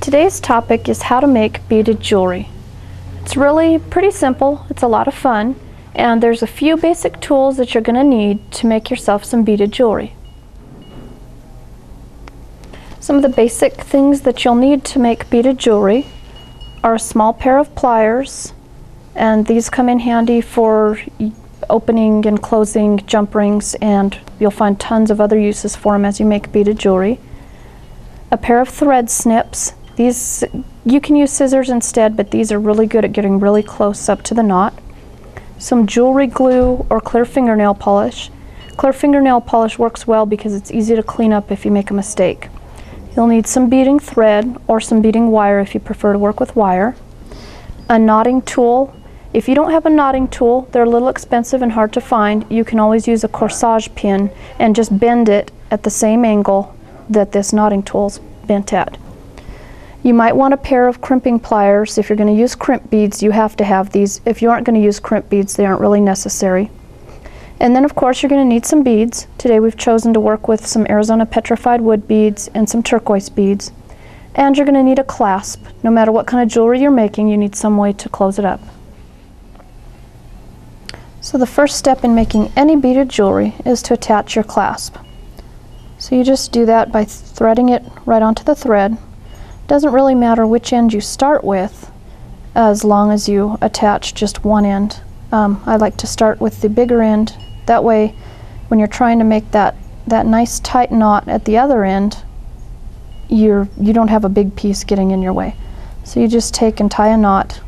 Today's topic is how to make beaded jewelry. It's really pretty simple, it's a lot of fun, and there's a few basic tools that you're going to need to make yourself some beaded jewelry. Some of the basic things that you'll need to make beaded jewelry are a small pair of pliers, and these come in handy for opening and closing jump rings, and you'll find tons of other uses for them as you make beaded jewelry. A pair of thread snips. These, you can use scissors instead, but these are really good at getting really close up to the knot. Some jewelry glue or clear fingernail polish. Clear fingernail polish works well because it's easy to clean up if you make a mistake. You'll need some beading thread or some beading wire if you prefer to work with wire. A knotting tool. If you don't have a knotting tool, they're a little expensive and hard to find. You can always use a corsage pin and just bend it at the same angle that this knotting tool's bent at. You might want a pair of crimping pliers. If you're going to use crimp beads, you have to have these. If you aren't going to use crimp beads, they aren't really necessary. And then of course you're going to need some beads. Today we've chosen to work with some Arizona petrified wood beads and some turquoise beads. And you're going to need a clasp. No matter what kind of jewelry you're making, you need some way to close it up. So the first step in making any beaded jewelry is to attach your clasp. So you just do that by threading it right onto the thread. Doesn't really matter which end you start with as long as you attach just one end. I like to start with the bigger end. That way when you're trying to make that nice tight knot at the other end, you don't have a big piece getting in your way. So you just take and tie a knot,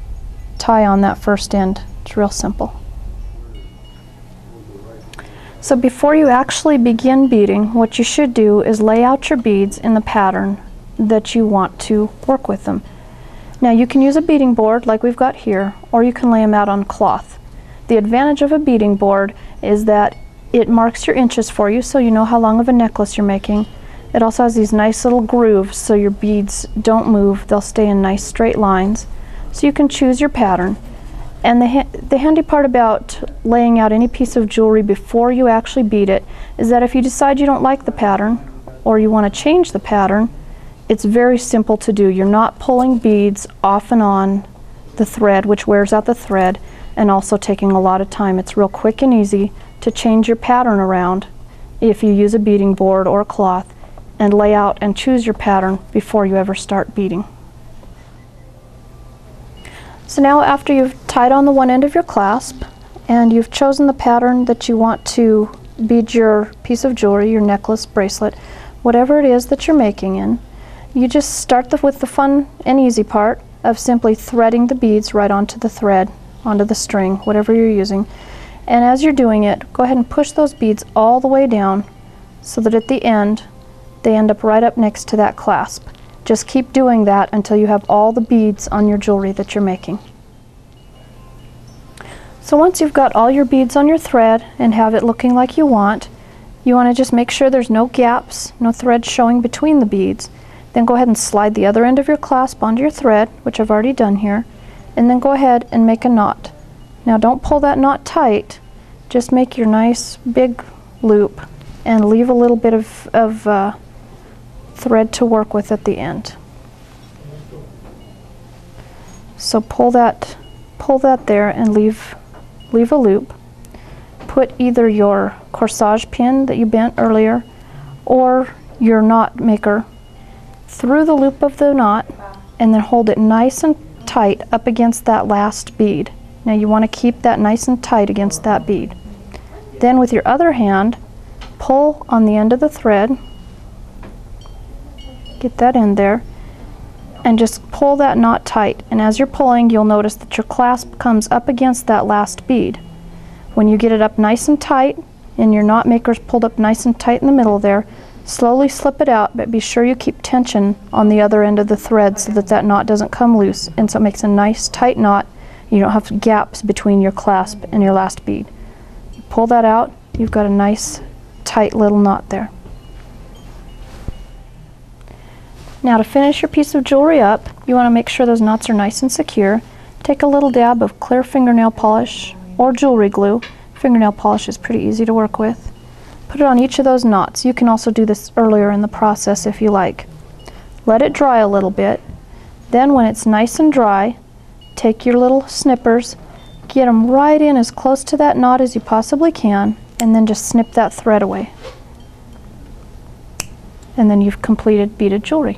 tie on that first end. It's real simple. So before you actually begin beading, what you should do is lay out your beads in the pattern that you want to work with them. Now you can use a beading board like we've got here, or you can lay them out on cloth. The advantage of a beading board is that it marks your inches for you, so you know how long of a necklace you're making. It also has these nice little grooves so your beads don't move, they'll stay in nice straight lines. So you can choose your pattern. And the handy part about laying out any piece of jewelry before you actually bead it is that if you decide you don't like the pattern or you want to change the pattern, it's very simple to do. You're not pulling beads off and on the thread, which wears out the thread, and also taking a lot of time. It's real quick and easy to change your pattern around if you use a beading board or a cloth and lay out and choose your pattern before you ever start beading. So now after you've tied on the one end of your clasp and you've chosen the pattern that you want to bead your piece of jewelry, your necklace, bracelet, whatever it is that you're making in, you just start with the fun and easy part of simply threading the beads right onto the thread, onto the string, whatever you're using. And as you're doing it, go ahead and push those beads all the way down so that at the end they end up right up next to that clasp. Just keep doing that until you have all the beads on your jewelry that you're making. So once you've got all your beads on your thread and have it looking like you want to just make sure there's no gaps, no thread showing between the beads. Then go ahead and slide the other end of your clasp onto your thread, which I've already done here, and then go ahead and make a knot. Now don't pull that knot tight, just make your nice big loop and leave a little bit of thread to work with at the end. So pull that there and leave a loop. Put either your corsage pin that you bent earlier or your knot maker through the loop of the knot and then hold it nice and tight up against that last bead. Now you want to keep that nice and tight against that bead. Then with your other hand, pull on the end of the thread, get that in there, and just pull that knot tight. And as you're pulling, you'll notice that your clasp comes up against that last bead. When you get it up nice and tight and your knot maker's pulled up nice and tight in the middle there, slowly slip it out, but be sure you keep tension on the other end of the thread so that that knot doesn't come loose, and so it makes a nice tight knot. You don't have gaps between your clasp and your last bead. You pull that out, you've got a nice tight little knot there. Now to finish your piece of jewelry up, you want to make sure those knots are nice and secure. Take a little dab of clear fingernail polish or jewelry glue. Fingernail polish is pretty easy to work with. Put it on each of those knots. You can also do this earlier in the process if you like. Let it dry a little bit, Then when it's nice and dry, take your little snippers, get them right in as close to that knot as you possibly can, and then just snip that thread away. And then you've completed beaded jewelry.